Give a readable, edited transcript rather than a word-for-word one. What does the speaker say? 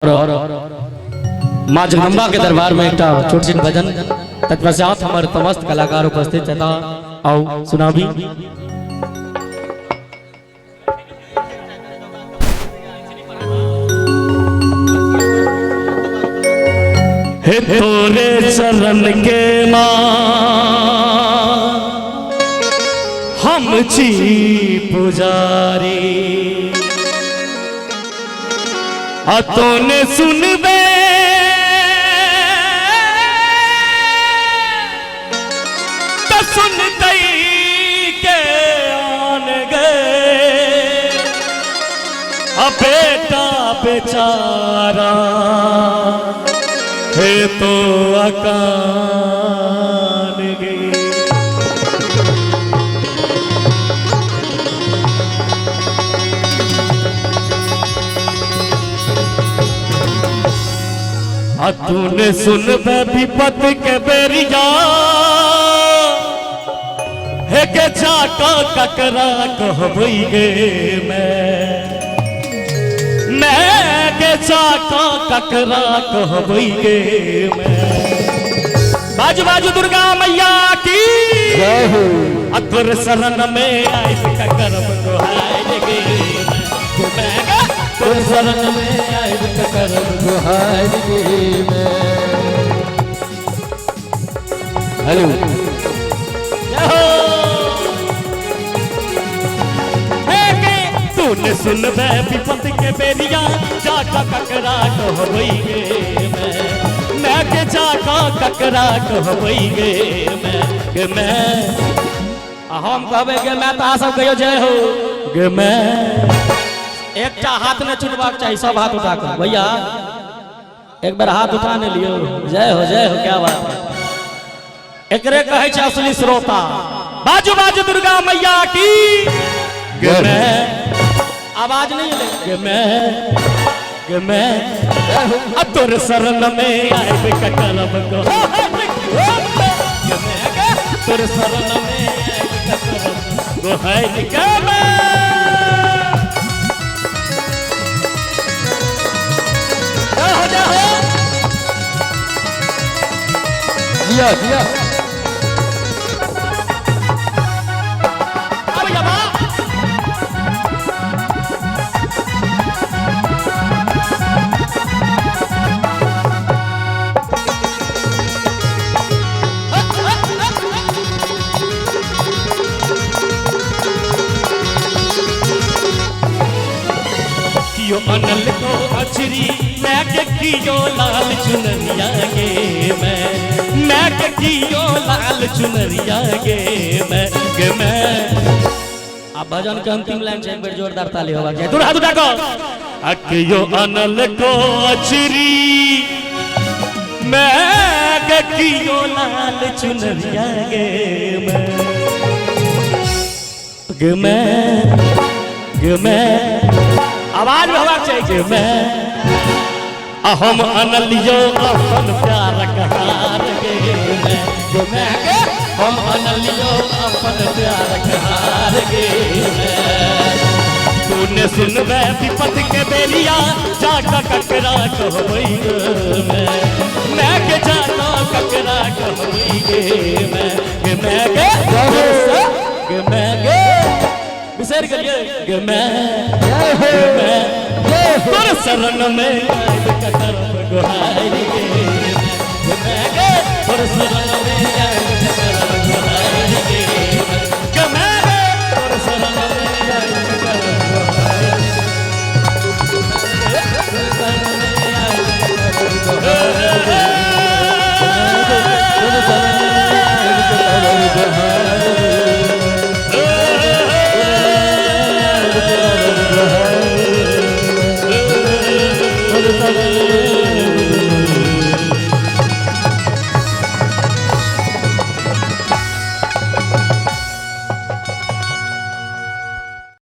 और माँ जगदम्बा के दरबार में एक छोट छिन भजन तत्पश्चात हमारे समस्त कलाकार उपस्थित था। आओ सुनाबी। हे तोरे चरण के माँ हम छी पुजारी, तोने सुनबे तो सुनते के आन गए, बेटा बेचारा है तो अकान गए। तूने सुन विपत के बेरिया है के जाका ककरा कहबई गे मैं के जाका ककरा कहबई गे मैं। बाजू बाजू दुर्गा मैया की जय हो। अतुर शरण में आई करब दोहाई गे मैं, तोर शरण में आई करब दोहाई गे मैं। हेलो तूने सुन विपत के बेरिया जाका ककरा कहबई गे मैं के जाका ककरा कहबई गे मैं। हम कहबे गे मैं तो सब कहियो जय हो गे मैं। एक हाथ ने चुनवाक चाहिए, सब हाथ उठा कर भैया एक बार हाथ उठा ने लियो। जय हो क्या बात है। एकरे कहे छे असली श्रोता। बाजू बाजू दुर्गा मैया की गे मैं। आवाज नहीं ले गे मैं तोर शरण में आए करब तोर शरण में आए करब दोहाई गे मैं। दिया दिया अनल को अछरी मैं के कियो लाल चुनरिया गे मैं के कियो लाल चुनरिया गे मैं। अब भजन के अंतिम लाइन से एक बार जोरदार ताली होगा क्या। दूर हाथ उठा को अकियो अनल को अछरी मैं के कियो लाल चुनरिया गे मैं। आवाज में होना चाहिए मैं। हम अनलियो अपन प्यार कहार गे मैं हम अनलियो अपन प्यार कहार गे मैं। तूने सुनबे विपत के बेरिया जाका ककरा कहबई गे मैं के जाका ककरा कहबई गे मैं गे बिसर गे मैं तोर शरण में करब दोहाई